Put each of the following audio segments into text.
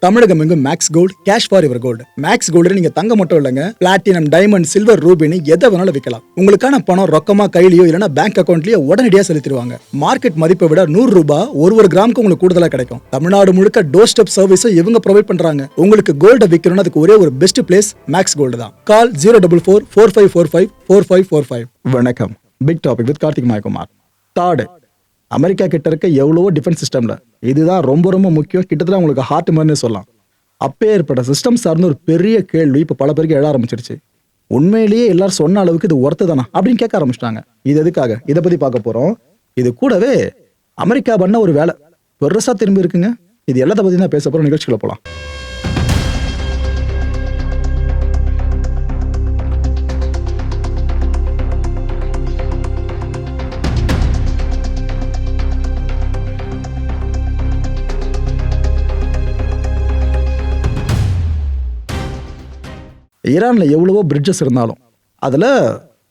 தமிழகம் எங்கும் Max Gold cash for your gold. Max Gold நீங்க தங்க மட்டும் இல்லைங்க, பிளாட்டினம், டைமண்ட், சில்வர், ரூபினி எதை வேணாலும் விற்கலாம். உங்களுக்கான பணம் ரொக்கமா கையிலயோ இல்லைன்னா பேங்க் அக்கௌண்ட்லயோ உடனடியாக செலுத்திடுவாங்க. மார்க்கெட் மதிப்பை விட 100 ரூபாய் ஒரு கிராமுக்கு உங்களுக்கு கூடுதலா கிடைக்கும். தமிழ்நாடு முழுக்க டோர் ஸ்டெப் சர்வீஸும் இவங்க ப்ரொவைட் பண்றாங்க. உங்களுக்கு கோல்ட விற்கணும்னு அதுக்கு ஒரே ஒரு பெஸ்ட் பிளேஸ் மேக்ஸ் கோல்டு தான். கால் 04445454545. வணக்கம். Big topic with Karthik Mayakumar. தாடு அமெரிக்கா கிட்ட இருக்க எவ்வளவோ டிஃபென்ஸ் சிஸ்டம்ல இதுதான் ரொம்ப ரொம்ப முக்கியம். கிட்டத்தட்ட உங்களுக்கு ஹார்ட் மாதிரி சொல்லலாம். அப்பே ஏற்பட்ட சிஸ்டம் சார்ந்த ஒரு பெரிய கேள்வி இப்போ பல பேருக்கு எழ ஆரம்பிச்சிருச்சு. உண்மையிலேயே எல்லாரும் சொன்ன அளவுக்கு இது ஒர்த்து தானா அப்படின்னு கேட்க ஆரம்பிச்சிட்டாங்க. இது எதுக்காக இதை பத்தி பார்க்க போறோம். இது கூடவே அமெரிக்கா பண்ண ஒரு வேலை பெருசா திரும்பி இருக்குங்க. இது எல்லாத்த பத்தி தான் பேச போறோம். நிகழ்ச்சிக்குள்ள போலாம். ஈரான்ல எவ்வளவோ பிரிட்ஜஸ் இருந்தாலும் அதுல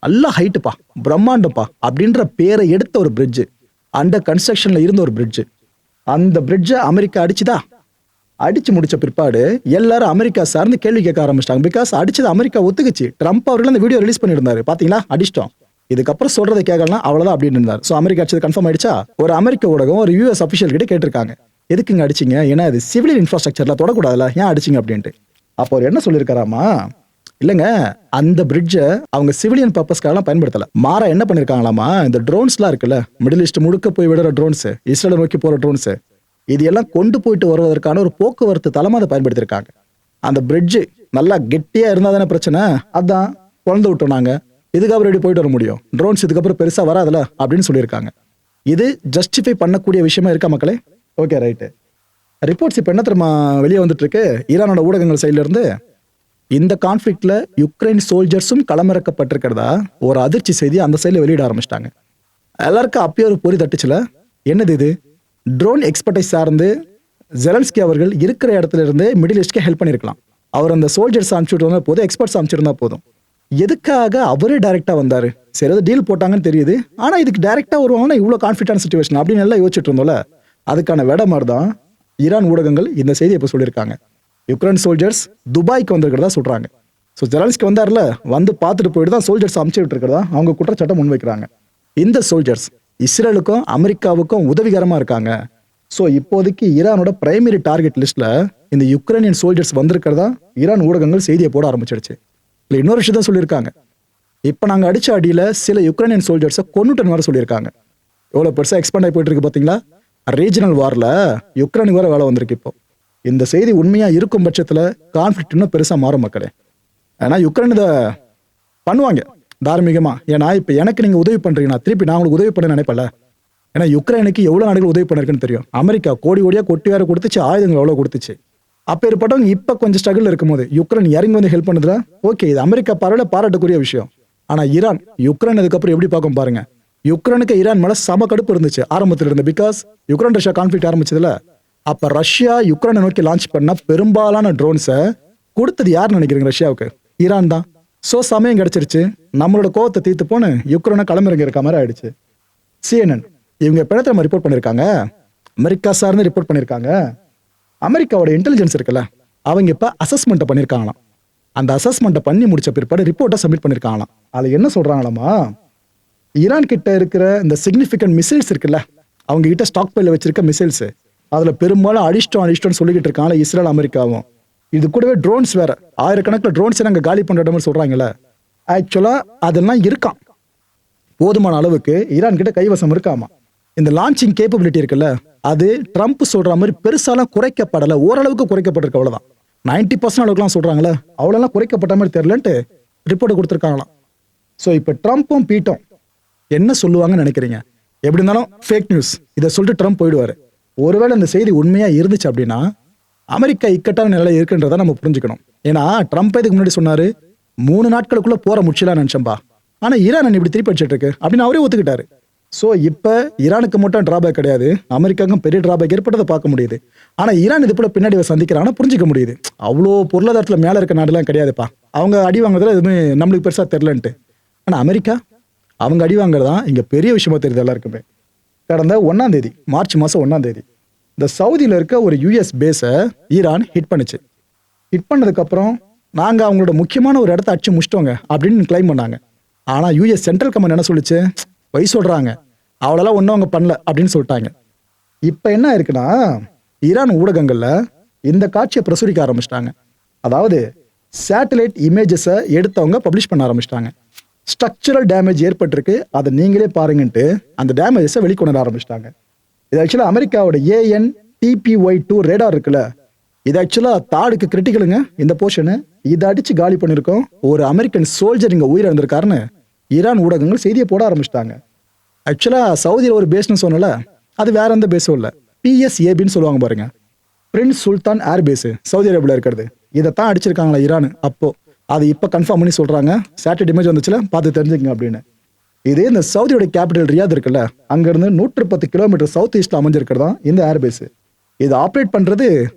நல்ல ஹைட்டுப்பா, பிரம்மாண்டப்பா அப்படின்ற பேரை எடுத்த ஒரு பிரிட்ஜ், அண்டர் கன்ஸ்ட்ரக்ஷன்ல இருந்த ஒரு பிரிட்ஜ், அந்த பிரிட்ஜை அமெரிக்கா அடிச்சு முடிச்ச பிற்பாடு எல்லாரும் அமெரிக்கா சார்ந்து கேள்வி கேட்க ஆரம்பிச்சிட்டாங்க. பிகாஸ் அடிச்சது அமெரிக்கா ஒத்துக்குச்சு. ட்ரம்ப் அவர்கள் அந்த வீடியோ ரிலீஸ் பண்ணியிருந்தாரு. பாத்தீங்களா, அடிச்சிட்டோம், இதுக்கப்புறம் சொல்றதை கேட்கலாம் அவ்வளவுதான் அப்படின்னு இருந்தார். ஸோ அமெரிக்கா அடிச்சது கன்ஃபார்ம் ஆயிடுச்சா. ஒரு அமெரிக்க ஊடகம் ஒரு யூஎஸ் அபிஷியல் கிட்ட கேட்டிருக்காங்க, எதுக்குங்க அடிச்சிங்க, ஏன்னா இது சிவிலியன் இன்ஃப்ராஸ்ட்ரக்சர்ல தொடக்கூடாதுல, ஏன் அடிச்சிங்க அப்படின்ட்டு. அப்போ அவர் என்ன சொல்லியிருக்காராமா, இல்லைங்க அந்த பிரிட்ஜை அவங்க சிவிலியன் பர்பஸ்க்காக பயன்படுத்தல, மாறா என்ன பண்ணிருக்காங்களாமா, இந்த ட்ரோன்ஸ்லாம் இருக்குல்ல, மிடில் ஈஸ்ட் முழுக்க போய் விடுற ட்ரோன்ஸ், இஸ்ரேலை நோக்கி போற ட்ரோன்ஸ், இது எல்லாம் கொண்டு போயிட்டு வருவதற்கான ஒரு போக்குவரத்து தளமா அதை பயன்படுத்திருக்காங்க. அந்த பிரிட்ஜ் நல்லா கெட்டியா இருந்தா தானே பிரச்சனை, அதான் குழந்தை விட்டோம் நாங்க, இதுக்கப்புறம் எப்படி போயிட்டு வர முடியும், ட்ரோன்ஸ் இதுக்கப்புறம் பெருசா வராதுல அப்படின்னு சொல்லியிருக்காங்க. இது ஜஸ்டிஃபை பண்ணக்கூடிய விஷயமா இருக்கா மக்களே? Okay, right. ரிப்போர்ட்ஸ் இப்போ என்ன தெரியுமா வெளியே வந்துட்டு இருக்கு ஈரானோட ஊடகங்கள் சைட்ல இருந்து. இந்த கான்ஃபிளிக்ட்ல யுக்ரைன் சோல்ஜர்ஸும் களமிறக்கப்பட்டிருக்கிறதா ஒரு அதிர்ச்சி செய்தி அந்த சைடில் வெளியிட ஆரம்பிச்சிட்டாங்க. எல்லாருக்கும் அப்பயே ஒரு பொறி தட்டுச்சுல, என்னது இது, ட்ரோன் எக்ஸ்பர்டைஸ் சார்ந்து ஜெலன்ஸ்கி அவர்கள் இருக்கிற இடத்துல இருந்து மிடில் ஈஸ்ட்க்கு ஹெல்ப் பண்ணியிருக்கலாம். அவர் அந்த சோல்ஜர்ஸ் அனுப்பிச்சுட்டு போதும், எக்ஸ்பர்ட்ஸ் அனுப்பிச்சிருந்தா போதும். எதுக்காக அவரே டைரக்டா வந்தாரு? சரி, ஏதோ டீல் போட்டாங்கன்னு தெரியுது, ஆனா இதுக்கு டைரக்டா வருவாங்கன்னா இவ்வளோ கான்ஃபிளிக்டான சிச்சுவேஷன் அப்படின்னு எல்லாம் யோசிச்சுட்டு இருந்தோம்ல, அதுக்கான விட மாதிரி தான் ஈரான் ஊடகங்கள் இந்த செய்தி இப்போ சொல்லியிருக்காங்க. யுக்ரைன் சோல்ஜர்ஸ் துபாய்க்கு வந்திருக்கிறதா சொல்றாங்க. ஸோ ஜெலன்ஸ்கி வந்தார்ல, வந்து பார்த்துட்டு போயிட்டு தான் சோல்ஜர்ஸ் அமுச்சு விட்டுருக்கிறதா அவங்க குற்றச்சாட்டை முன்வைக்கிறாங்க. இந்த சோல்ஜர்ஸ் இஸ்ரேலுக்கும் அமெரிக்காவுக்கும் உதவிகரமா இருக்காங்க. ஸோ இப்போதைக்கு ஈரானோட பிரைமரி டார்கெட் லிஸ்ட்ல இந்த யுக்ரைனியன் சோல்ஜர்ஸ் வந்திருக்கிறதா ஈரான் ஊடகங்கள் செய்தியை போட ஆரம்பிச்சிடுச்சு. இல்லை, இன்னொரு விஷயம் தான் சொல்லியிருக்காங்க, இப்போ நாங்கள் அடிச்ச அடியில் சில யுக்ரைனியன் சோல்ஜர்ஸை கொன்னுட்டன் வர சொல்லியிருக்காங்க. எவ்வளோ பெருசாக எக்ஸ்பேண்ட் ஆகி போயிட்டு இருக்கு பார்த்தீங்களா. ரீஜனல் வார்ல யுக்ரைனுக்கு வர வேலை வந்திருக்கு. இப்போ இந்த செய்தி உண்மையா இருக்கும் பட்சத்துல கான்ஃபிளிக்ட் இன்னும் பெருசா மாறும் மக்களே. ஏன்னா யுக்ரைன் இதை பண்ணுவாங்க தார்மீகமா. ஏன்னா இப்ப எனக்கு நீங்க உதவி பண்றீங்கன்னா திருப்பி நான் உங்களுக்கு உதவி பண்ண நினைப்பல. ஏன்னா யுக்ரைனுக்கு எவ்வளவு நாடுகள் உதவி பண்ணிருக்குன்னு தெரியும். அமெரிக்கா கோடி கோடியா கொட்டி வேற கொடுத்துச்சு, ஆயுதங்கள் எவ்வளவு கொடுத்துச்சு. அப்ப ஏற்பட்டவங்க இப்ப கொஞ்சம் ஸ்ட்ரகிள் இருக்கும்போது யுக்ரைன் இறங்கி வந்து ஹெல்ப் பண்ணுதுல, ஓகே, இது அமெரிக்கா பார்வையில பாராட்டக்கூடிய விஷயம். ஆனா ஈரான் யுக்ரைன் அதுக்கப்புறம் எப்படி பார்க்கும் பாருங்க. யுக்ரைனுக்கு ஈரான் மேல சம கடுப்பு இருந்துச்சு ஆரம்பத்தில் இருந்து. பிகாஸ் யுக்ரைன் ரஷ்யா கான்ஃபிளிக்ட் ஆரம்பிச்சதுல அப்ப ரஷ்யா யுக்ரைனை நோக்கி லான்ச் பண்ண பெரும்பாலான ட்ரோன்ஸை கொடுத்தது யார் நினைக்கிறீங்க? ரஷ்யாவுக்கு ஈரான் தான். சோ சமயம் கிடைச்சிருச்சு, நம்மளோட கோவத்தை தீர்த்து போன்னு யுக்ரைனை களமிறங்கி இருக்க மாதிரி ஆயிடுச்சு. CNN இவங்க பிணத்தை ரிப்போர்ட் பண்ணிருக்காங்க, அமெரிக்கா சார்ந்து ரிப்போர்ட் பண்ணிருக்காங்க. அமெரிக்காவோட இன்டெலிஜென்ஸ் இருக்குல்ல, அவங்க இப்ப அசஸ்மெண்ட் பண்ணிருக்காங்களாம். அந்த அசஸ்மெண்ட்டை பண்ணி முடிச்ச பிற்பாடு ரிப்போர்ட்டை சப்மிட் பண்ணிருக்காங்களாம். அதுல என்ன சொல்றாங்களாமா, ஈரான் கிட்ட இருக்கிற இந்த சிக்னிபிகன்ட் மிசைல்ஸ் இருக்குல்ல, அவங்க கிட்ட ஸ்டாக் பைல வச்சிருக்க மிசைல்ஸ், அதுல பெரும்பாலும் அடிஷ்டம் சொல்லிக்கிட்டு இருக்காங்க இஸ்ரேல் அமெரிக்காவும். இது கூடவே ட்ரோன்ஸ் வேற, ஆயிரக்கணக்கில் ட்ரோன்ஸ் நாங்க காலி பண்ற மாதிரி சொல்றாங்கல்ல. ஆக்சுவலா அதெல்லாம் இருக்கான், போதுமான அளவுக்கு ஈரான் கிட்ட கைவசம் இருக்காமா. இந்த லான்ச்சிங் கேப்பபிலிட்டி இருக்குல்ல, அது ட்ரம்ப் சொல்ற மாதிரி பெருசாலாம் குறைக்கப்படலை, ஓரளவுக்கு குறைக்கப்பட்டிருக்கு, அவ்வளவுதான். 90% அளவுக்குலாம் சொல்றாங்களே, அவ்வளோலாம் குறைக்கப்பட்ட மாதிரி தெரியலன்ட்டு ரிப்போர்ட் கொடுத்துருக்காங்களாம். ஸோ இப்போ ட்ரம்ப்பும் பீட்டும் என்ன சொல்லுவாங்கன்னு நினைக்கிறீங்க? எப்படி இருந்தாலும் ஃபேக் நியூஸ் இதை சொல்லிட்டு ட்ரம்ப் போயிடுவாரு. ஒருவேளை இந்த செய்தி உண்மையா இருந்துச்சு அப்படின்னா அமெரிக்கா இக்கட்டான நிலை இருக்குன்றதை நம்ம புரிஞ்சுக்கணும். ஏன்னா ட்ரம்ப் இதுக்கு முன்னாடி சொன்னாரு 3 நாட்களுக்குள்ள போற முடிச்சலாம் நினைச்சம்பா, ஆனா ஈரான் இப்படி திருப்பி அடிச்சிட்டு இருக்கு அப்படின்னு அவரே ஒத்துக்கிட்டாரு. ஸோ இப்ப ஈரானுக்கு மட்டும் டிராபேக் கிடையாது, அமெரிக்காவுக்கும் பெரிய டிராபேக் ஏற்பட்டதை பார்க்க முடியுது. ஆனா ஈரான் இது போல பின்னாடி சந்திக்கிறாங்கன்னா புரிஞ்சுக்க முடியுது. அவ்வளோ பொருளாதாரத்துல மேல இருக்க நாடுலாம் கிடையாதுப்பா, அவங்க அடி வாங்குறதுல எதுவுமே நம்மளுக்கு பெருசா தெரியலன்ட்டு. ஆனா அமெரிக்கா அவங்க அடி வாங்குறதா இங்க பெரிய விஷயமா தெரியுது எல்லாருக்குமே. கடந்த 1ஆம் தேதி, மார்ச் மாசம் 1ஆம் தேதி இந்த சவுதியில் இருக்க ஒரு யூஎஸ் பேஸை ஈரான் ஹிட் பண்ணுச்சு. ஹிட் பண்ணதுக்கப்புறம் நாங்கள் அவங்களோட முக்கியமான ஒரு இடத்த அடிச்சு முடிச்சிட்டோங்க அப்படின்னு கிளைம் பண்ணாங்க. ஆனால் யூஎஸ் சென்ட்ரல் கமாண்ட் என்ன சொல்லிச்சு, பொய் சொல்கிறாங்க, அவ்வளோலாம் ஒன்றும் அவங்க பண்ணல அப்படின்னு சொல்லிட்டாங்க. இப்போ என்ன இருக்குன்னா, ஈரான் ஊடகங்களில் இந்த காட்சியை பிரசுரிக்க ஆரம்பிச்சிட்டாங்க. அதாவது சேட்டலைட் இமேஜஸை எடுத்தவங்க பப்ளிஷ் பண்ண ஆரம்பிச்சிட்டாங்க. ஸ்ட்ரக்சரல் டேமேஜ் ஏற்பட்டிருக்கு, அதை நீங்களே பாருங்கன்ட்டு அந்த டேமேஜஸை வெளிக்கொண்டு ஆரம்பிச்சிட்டாங்க. இது ஆக்சுவலாக அமெரிக்காவோட AN/TPY-2 ரேடார் இருக்குல்ல, இது ஆக்சுவலாக தாடுக்கு கிரிட்டிக்கலுங்க. இந்த போர்ஷனு இதை அடிச்சு காலி பண்ணியிருக்கோம், ஒரு அமெரிக்கன் சோல்ஜர் இங்கே உயிரிழந்திருக்காருன்னு ஈரான் ஊடகங்கள் செய்தியை போட ஆரம்பிச்சிட்டாங்க. ஆக்சுவலாக சவுதியில் ஒரு பேஸ்னு சொன்னல, அது வேற எந்த பேஸும் இல்லை, PSABன்னு சொல்லுவாங்க பாருங்க, பிரின்ஸ் சுல்தான் ஏர் பேஸு சவுதி அரேபியாவில் இருக்கிறது. இதை தான் அடிச்சிருக்காங்களா ஈரான். அப்போ அது இப்போ கன்ஃபார்ம் பண்ணி சொல்கிறாங்க, சேட்டலைட் இமேஜ் வந்துச்சுல பார்த்து தெரிஞ்சுக்கங்க அப்படின்னு. இதே இந்த சவுதியோட கேபிட்டல் ரியாத் இருக்குல்ல, அங்கேருந்து 110 கிலோமீட்டர் சவுத் ஈஸ்ட்ல அமைஞ்சிருக்கிறதா இந்த ஏர்பேஸ். இது ஆப்ரேட் பண்ணுறது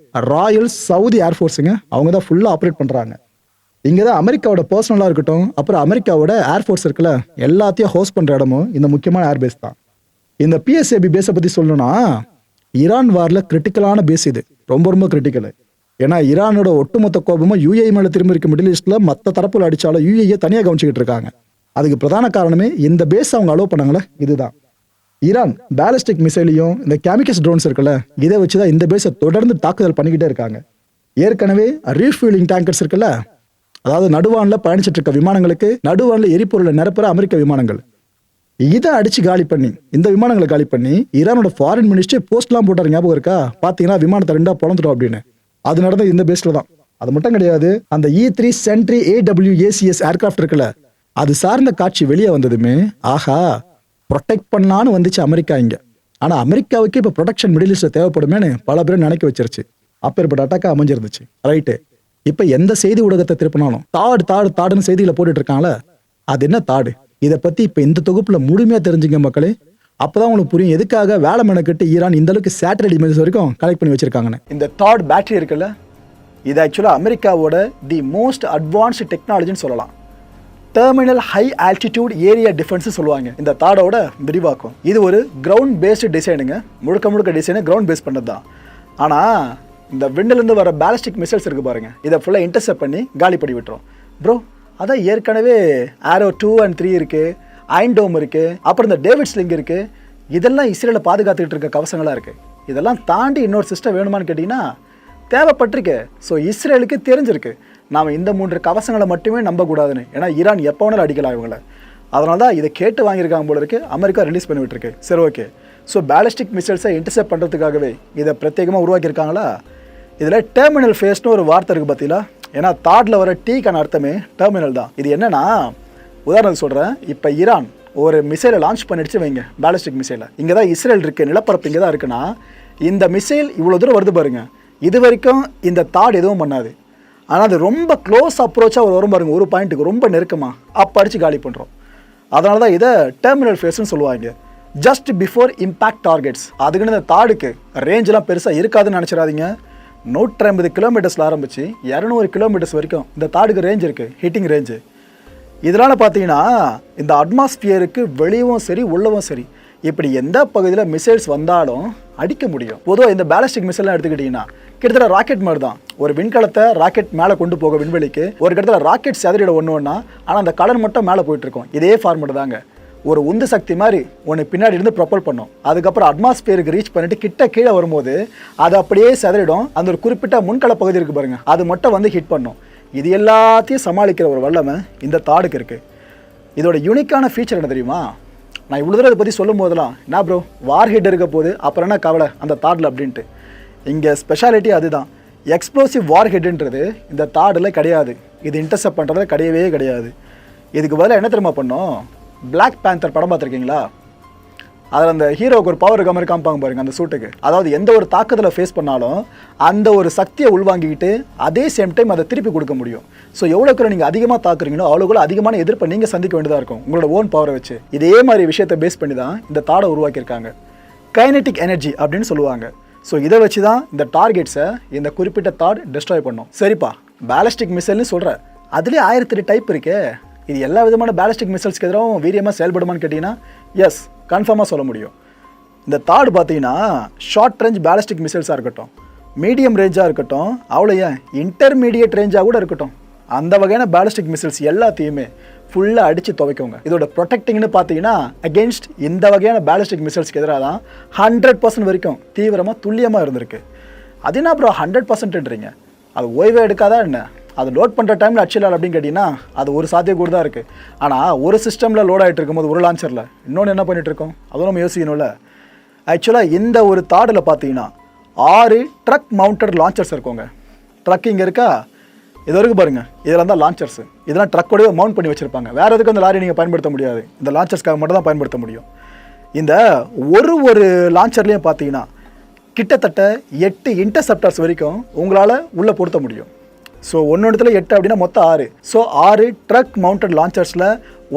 ராயல் சவுதி ஏர்ஃபோர்ஸுங்க, அவங்க தான் ஃபுல்லாக ஆப்ரேட் பண்ணுறாங்க. இங்கே தான் அமெரிக்காவோட பர்சனலாக இருக்கட்டும், அப்புறம் அமெரிக்காவோட ஏர்ஃபோர்ஸ் இருக்குல்ல, எல்லாத்தையும் ஹோஸ்ட் பண்ணுற இடமும் இந்த முக்கியமான ஏர்பேஸ் தான். இந்த PSAB பேஸை பற்றி சொல்லணும்னா, ஈரான் வாரில் கிரிட்டிக்கலான பேஸ் இது, ரொம்ப ரொம்ப கிரிட்டிக்கல். ஏன்னா ஈரானோட ஒட்டுமொத்த கோபமும் UAE மேலே திரும்பி இருக்க மிடில் ஈஸ்டில் மற்ற தரப்புல அடித்தாலும் UAE தனியாக கவனிச்சிக்கிட்டு இருக்காங்க. அதுக்கு பிரதான காரணமே இந்த பேஸ் அவங்க அலோவ் பண்ணாங்களே இதுதான். ஈரான் பேலிஸ்டிக் மிசைலையும் இந்த கேமிக்கஸ் ட்ரோன்ஸ் இருக்குல்ல, இதை வச்சு தான் இந்த பேஸை தொடர்ந்து தாக்குதல் பண்ணிக்கிட்டே இருக்காங்க. ஏற்கனவே ரீஃபியூலிங் டேங்கர்ஸ் இருக்குல்ல, அதாவது நடுவானில் பயணிச்சிட்டு இருக்க விமானங்களுக்கு நடுவானில் எரிபொருளை நிரப்புற அமெரிக்க விமானங்கள், இதை அடிச்சு காலி பண்ணி, இந்த விமானங்களை காலி பண்ணி ஈரானோட ஃபாரின் மினிஸ்டர் போஸ்ட்லாம் போட்டார், ஞாபகம் இருக்கா? பார்த்தீங்கன்னா விமானத்தை 2 பொழந்துட்டோம் அப்படின்னு. அது நடந்தது இந்த பேஸில் தான். அது மட்டும் கிடையாது, அந்த E3 சென்ட்ரி AWACS ஏர்கிராஃப்ட் இருக்குல்ல, அது சார்ந்த காட்சி வெளியே வந்ததுமே ஆஹா ப்ரொடெக்ட் பண்ணலான்னு வந்துச்சு அமெரிக்கா இங்கே. ஆனால் அமெரிக்காவுக்கு இப்போ ப்ரொடெக்ஷன் மிடில் ஈஸ்டில் தேவைப்படுமேனு பல பேரும் நினைக்க வச்சிருச்சு. அப்பேற்பட்ட அட்டாக்கா அமைஞ்சிருந்துச்சு. ரைட்டு, இப்போ எந்த செய்தி ஊடகத்தை திருப்பினாலும் தாடுன்னு செய்தியில் போட்டுட்டு இருக்காங்களே, அது என்ன தாடு? இதை பற்றி இப்போ இந்த தொகுப்பில் முழுமையாக தெரிஞ்சுங்க மக்களே. அப்போதான் உங்களுக்கு புரியும் எதுக்காக வேலை மெனக்கெட்டு ஈரான் இந்த அளவுக்கு சேட்டலைட் இமேஜஸ் வரைக்கும் கலெக்ட் பண்ணி வச்சிருக்காங்கன்னு. இந்த தாட் பேட்டரி இருக்குல்ல, இது ஆக்சுவலாக அமெரிக்காவோட தி மோஸ்ட் அட்வான்ஸ்டு டெக்னாலஜின்னு சொல்லலாம். Terminal high altitude area defence சொல்லுவாங்க இந்த தாடோட விரிவாக்கம். இது ஒரு கிரவுண்ட் பேஸ்டு டிசைனுங்க, முழுக்க டிசைனு கிரவுண்ட் பேஸ் பண்ணது தான். ஆனால் இந்த விண்ணிலேருந்து வர பேலிஸ்டிக் மிசைல்ஸ் இருக்குது பாருங்க, இதை ஃபுல்லாக இன்டர்செப்ட் பண்ணி காலி பண்ணி விட்டுரும். ப்ரோ அதான் ஏற்கனவே ஆரோ 2 and 3 இருக்குது, அயன் டோம் இருக்குது, அப்புறம் இந்த டேவிட் ஸ்லிங் இருக்குது. இதெல்லாம் இஸ்ரேலை பாதுகாத்துக்கிட்டு இருக்க கவசங்களாக இருக்குது. இதெல்லாம் தாண்டி இன்னொரு சிஸ்டம் வேணுமான்னு கேட்டிங்கன்னா தேவைப்பட்டிருக்கு. ஸோ இஸ்ரேலுக்கு தெரிஞ்சிருக்கு நாம் இந்த 3 கவசங்களை மட்டுமே நம்பக்கூடாதுன்னு. ஏன்னா ஈரான் எப்போ வேணாலும் அடிக்கலாம் இவங்களை. அதனால தான் இதை கேட்டு வாங்கியிருக்காங்க போல இருக்குது, அமெரிக்கா ரிலீஸ் பண்ணி விட்டுருக்கு. சரி ஓகே, ஸோ பேலிஸ்டிக் மிசைல்ஸை இன்டர்செப்ட் பண்ணுறதுக்காகவே இதை பிரத்யேகமாக உருவாக்கியிருக்காங்களா? இதில் டெர்மினல் ஃபேஸ்னு ஒரு வார்த்தை இருக்குது பார்த்தீங்களா? ஏன்னா தாட்ல வர டீக்கான அர்த்தமே டெர்மினல் தான். இது என்னன்னா, உதாரணத்துக்கு சொல்கிறேன், இப்போ ஈரான் ஒரு மிசைலை லான்ச் பண்ணிடுச்சு வைங்க, பேலிஸ்டிக் மிசைலை. இங்கே தான் இஸ்ரேல் இருக்குது, நிலப்பரப்பு இங்கே தான் இருக்குன்னா, இந்த மிசைல் இவ்வளோ தூரம் வருது பாருங்க, இது வரைக்கும் இந்த தாட் எதுவும் பண்ணாது. ஆனால் அது ரொம்ப க்ளோஸ் அப்ரோச்சாக வரும் பாருங்க, ஒரு பாயிண்ட்டுக்கு ரொம்ப நெருக்கமாக, அப்போ அடித்து காலி பண்ணுறோம். அதனால தான் இதை டெர்மினல் ஃபேஸ்ன்னு சொல்லுவாங்க. Just before impact targets. அதுக்குன்னு இந்த தாடுக்கு ரேஞ்செலாம் பெருசாக இருக்காதுன்னு நினச்சிடாதீங்க. 150 கிலோமீட்டர்ஸில் ஆரம்பித்து 200 கிலோமீட்டர்ஸ் வரைக்கும் இந்த தாடுக்கு ரேஞ்ச் இருக்குது, ஹிட்டிங் ரேஞ்சு. இதனால் பார்த்தீங்கன்னா இந்த அட்மாஸ்பியருக்கு வெளியவும் சரி உள்ளவும் சரி, இப்படி எந்த பகுதியில் மிசைல்ஸ் வந்தாலும் அடிக்க முடியும். பொதுவாக இந்த பேலிஸ்டிக் மிசைல்லாம் எடுத்துக்கிட்டிங்கன்னா கிட்டத்தட்ட ராக்கெட் மாதிரி தான். ஒரு விண்கலத்தை ராக்கெட் மேலே கொண்டு போக விண்வெளிக்கு ஒரு இடத்துல ராக்கெட் செதறிட ஒன்றுன்னா, ஆனால் அந்த கலர் மட்டும் மேலே போயிட்டுருக்கோம். இதே ஃபார்மெட் தாங்க. ஒரு உந்து சக்தி மாதிரி ஒன்று பின்னாடி இருந்து ப்ரொப்பல் பண்ணும். அதுக்கப்புறம் அட்மாஸ்பியருக்கு ரீச் பண்ணிட்டு கிட்ட கீழே வரும்போது அது அப்படியே செதறிடும். அந்த ஒரு குறிப்பிட்ட முன்கள பகுதி இருக்குது பாருங்க, அது மட்டும் வந்து ஹிட் பண்ணும். இது எல்லாத்தையும் சமாளிக்கிற ஒரு வல்லமை இந்த தாடுக்கு இருக்குது. இதோட யூனிக்கான ஃபீச்சர் என்ன தெரியுமா? நான் இவ்வளோ தூரம் இதை பற்றி சொல்லும் போதெல்லாம் என்ன ப்ரோ வார் ஹெட் இருக்க போது அப்புறம் என்ன கவலை அந்த தாடில் அப்படின்ட்டு. இங்கே ஸ்பெஷாலிட்டி அதுதான். எக்ஸ்ப்ளோசிவ் வார் ஹெட்டுன்றது இந்த தாடில் கிடையாது. இது இன்டர்செப்ட் பண்ணுறதுல கிடையவே கிடையாது. இதுக்கு பதிலாக என்ன தெரியுமா பண்ணோம்? பிளாக் பேந்தர் படம் பார்த்துருக்கீங்களா? அதில் அந்த ஹீரோவுக்கு ஒரு பவர் இருக்க மாதிரி காமிப்பாங்க பாருங்க அந்த சூட்டுக்கு. அதாவது எந்த ஒரு தாக்குதலை ஃபேஸ் பண்ணாலும் அந்த ஒரு சக்தியை உள்வாங்கிக்கிட்டு அதே சேம் டைம் அதை திருப்பி கொடுக்க முடியும். ஸோ எவ்வளோக்குள்ள நீங்கள் அதிகமாக தாக்குறீங்களோ அவ்வளோக்குள்ள அதிகமான எதிர்ப்பை நீங்கள் சந்திக்க வேண்டியதாக இருக்கும் உங்களோட ஓன் பவரை வச்சு. இதே மாதிரி விஷயத்தை பேஸ் பண்ணி தான் இந்த தாடை உருவாக்கியிருக்காங்க. கைனெட்டிக் எனர்ஜி அப்படின்னு சொல்லுவாங்க. ஸோ இதை வச்சு தான் இந்த டார்கெட்ஸை இந்த குறிப்பிட்ட தாட் டெஸ்ட்ராய் பண்ணும். சரிப்பா, பேலிஸ்டிக் மிசைல்னு சொல்கிறேன், அதுலேயே 1008 டைப் இருக்கே. இது எல்லா விதமான பேலிஸ்டிக் மிசைல்ஸ்க்கு எதிராகவும் வீரியமாக செயல்படுமான்னு கேட்டிங்கன்னா எஸ், கன்ஃபார்மாக சொல்ல முடியும். இந்த தாடு பார்த்தீங்கன்னா ஷார்ட் ரேஞ்ச் பேலிஸ்டிக் மிசைல்ஸாக இருக்கட்டும், மீடியம் ரேஞ்சாக இருக்கட்டும், அவ்வளோ ஏன் இன்டர்மீடியட் ரேஞ்சாக கூட இருக்கட்டும், அந்த வகையான பேலிஸ்டிக் மிசைல்ஸ் எல்லாத்தையுமே ஃபுல்லாக அடித்து துவைக்கோங்க. இதோட ப்ரொடெக்டிங்னு பார்த்தீங்கன்னா அகெயின்ஸ்ட் இந்த வகையான பேலிஸ்டிக் மிசைல்ஸ்க்கு எதிராக தான் 100% வரைக்கும் தீவிரமாக துல்லியமாக இருந்திருக்கு. அது என்ன அப்புறம் 100%ன்றீங்க, அது ஓய்வே எடுக்காதா என்ன? அது லோட் பண்ணுற டைமில் அடிச்சிடலாம் அப்படின்னு கேட்டிங்கன்னா அது ஒரு சாத்தியக்கூறு தான் இருக்குது. ஆனால் ஒரு சிஸ்டமில் லோட் ஆகிட்டு இருக்கும்போது ஒரு லான்ச்சரில் இன்னொன்று என்ன பண்ணிகிட்டு இருக்கோம், அதுவும் நம்ம யோசிக்கணும்ல. ஆக்சுவலாக இந்த ஒரு தாடில் பார்த்தீங்கன்னா 6 ட்ரக் மவுண்டட் லான்ச்சர்ஸ் இருக்குங்க. ட்ரக் இங்கே இருக்கா, இது வரைக்கும் பாருங்கள், இதெல்லாம் தான் லான்ச்சர்ஸ். இதெல்லாம் ட்ரக்கோடய மவுண்ட் பண்ணி வச்சுருப்பாங்க. வேறு எதுக்கும் அந்த லாரி நீங்கள் பயன்படுத்த முடியாது, இந்த லான்ச்சர்ஸ்க்காக மட்டும் தான் பயன்படுத்த முடியும். இந்த ஒரு லான்ச்சர்லேயும் பார்த்தீங்கன்னா கிட்டத்தட்ட 8 இன்டர்செப்டர்ஸ் வரைக்கும் உங்களால் உள்ளே பொருத்த முடியும். ஸோ ஒன்று 8 அப்படின்னா மொத்தம் 6. ஸோ 6 ட்ரக் மவுண்டட் லான்ச்சர்ஸில்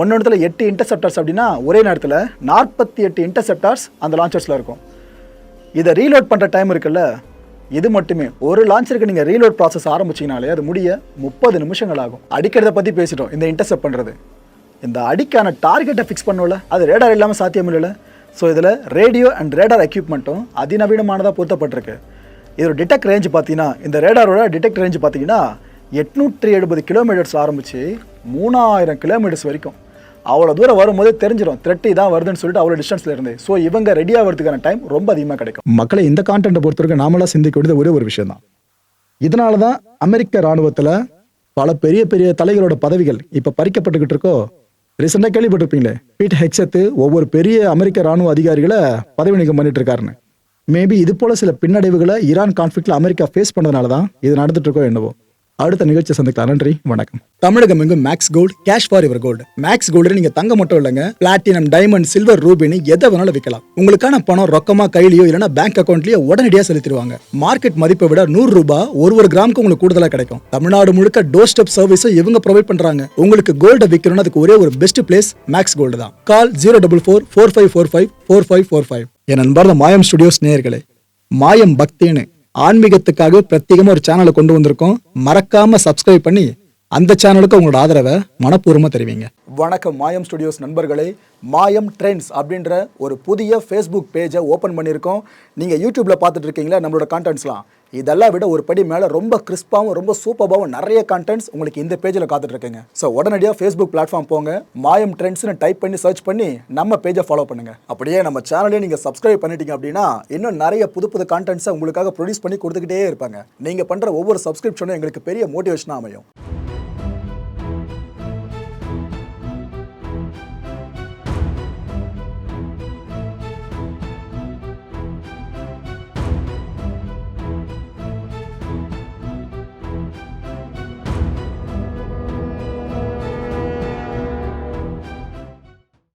ஒன்று 8 இன்டர்செப்டர்ஸ் அப்படின்னா ஒரே நேரத்தில் 48 இன்டர்செப்டர்ஸ் அந்த லான்ச்சர்ஸில் இருக்கும். இதை ரீலோட் பண்ணுற டைம் இருக்குல்ல, இது மட்டுமே ஒரு லான்ச்சருக்கு நீங்கள் ரீலோட் ப்ராசஸ் ஆரம்பிச்சிங்கனாலே அது முடிய 30 நிமிஷங்கள் ஆகும். அடிக்கிறத பற்றி பேசிட்டோம். இந்த இன்டர்செப்ட் பண்ணுறது, இந்த அடிக்கான டார்கெட்டை ஃபிக்ஸ் பண்ணல, அது ரேடார் இல்லாமல் சாத்தியம் இல்லை. ஸோ இதில் ரேடியோ அண்ட் ரேடார் எக்யூப்மெண்ட்டும் அதிநவீனமானதாக பொருத்தப்பட்டிருக்கு. இதோட டிடெக்ட் ரேஞ்ச் பார்த்தீங்கன்னா, இந்த ரேடாரோட டிடெக்ட் ரேஞ்ச் பார்த்தீங்கன்னா 870 கிலோமீட்டர்ஸ் ஆரம்பித்து 3000 கிலோமீட்டர்ஸ் வரைக்கும். அவ்வளோ தூரம் வரும்போது தெரிஞ்சிடும் த்ரெட் தான் வருதுன்னு சொல்லிட்டு அவ்வளோ டிஸ்டன்ஸில் இருந்து. ஸோ இவங்க ரெடி ஆகிறதுக்கான டைம் ரொம்ப அதிகமாக கிடைக்கும். மக்களை இந்த கான்டென்ட்டை பொறுத்தவரைக்கும் நாமளாக சிந்திக்க வேண்டியது ஒரே ஒரு விஷயம் தான். இதனால தான் அமெரிக்க இராணுவத்தில் பல பெரிய பெரிய தலைகளோட பதவிகள் இப்போ பறிக்கப்பட்டுக்கிட்டு இருக்கோ. ரீசெண்டாக கேள்விப்பட்டிருப்பீங்களே, பீட் ஹெக்ஸெட் ஒவ்வொரு பெரிய அமெரிக்க இராணுவ அதிகாரிகளை பதவி நீக்கம் பண்ணிட்டு இருக்காருன்னு. மேபி இது போல சில பின்னடைவுகளை ஈரான் கான்ஃப்ளிக்ட்ல அமெரிக்கா ஃபேஸ் பண்ணதுனால தான் இது நடந்துட்டு இருக்கோ என்னவோ. அடுத்த நிகழ்ச்சி சந்திக்கலாம். நன்றி, வணக்கம். தமிழகம் எங்கும் Max Gold, cash for your gold. Max Gold நீங்க தங்க மட்டும் இல்லைங்க, பிளாட்டினம், டைமண்ட், சில்வர், ரூபினி எதை வேணாலும் விற்கலாம். உங்களுக்கான பணம் ரொக்கமா கையிலயோ இல்லைன்னா பேங்க் அக்கௌண்ட்லயோ உடனடியாக செலுத்திடுவாங்க. மார்க்கெட் மதிப்பை விட 100 ரூபாய் ஒரு கிராமுக்கு உங்களுக்கு கூடுதலா கிடைக்கும். தமிழ்நாடு முழுக்க டோர் ஸ்டெப் சர்வீஸை இவங்க ப்ரொவைட் பண்றாங்க. உங்களுக்கு கோல்டை விற்கணும்னு அதுக்கு ஒரே ஒரு பெஸ்ட் பிளேஸ் மேக்ஸ் கோல்டு தான். கால் 04445454545. என் நண்பர் மாயம் ஸ்டுடியோஸ் நேயர்களே, மாயம் பக்தின்னு ஆன்மீகத்துக்காக பிரத்யேகமா ஒரு சேனலை கொண்டு வந்திருக்கோம். மறக்காம சப்ஸ்கிரைப் பண்ணி அந்த சேனலுக்கு உங்களோட ஆதரவை மனப்பூர்வமா தெரிவிங்க. வணக்கம் மாயம் ஸ்டுடியோஸ் நண்பர்களே. மாயம் ட்ரெண்ட்ஸ் அப்படின்ற ஒரு புதிய ஃபேஸ்புக் பேஜை ஓப்பன் பண்ணியிருக்கோம். நீங்கள் யூடியூப்ல பார்த்துட்டு இருக்கீங்களா நம்மளோட கான்டென்ட்ஸ்லாம், இதெல்லாம் விட ஒரு படி மேலே ரொம்ப கிறிஸ்பாகவும் ரொம்ப சூப்பராகவும் நிறைய கான்டென்ட்ஸ் உங்களுக்கு இந்த பேஜில் காத்துட்டு இருக்குங்க. ஸோ உடனடியாக ஃபேஸ்புக் பிளாட்ஃபார்ம் போங்க, மாயம் ட்ரெண்ட்ஸ்னு டைப் பண்ணி சர்ச் பண்ணி நம்ம பேஜை ஃபாலோ பண்ணுங்க. அப்படியே நம்ம சேனலையும் நீங்கள் சப்ஸ்கிரைப் பண்ணிட்டீங்க அப்படின்னா இன்னும் நிறைய புது கான்டென்ட்ஸை உங்களுக்காக ப்ரொடியூஸ் பண்ணி கொடுத்துக்கிட்டே இருப்பாங்க. நீங்கள் பண்ணுற ஒவ்வொரு சப்ஸ்கிரிப்ஷனும் எங்களுக்கு பெரிய மோட்டிவேஷனாக அமையும்.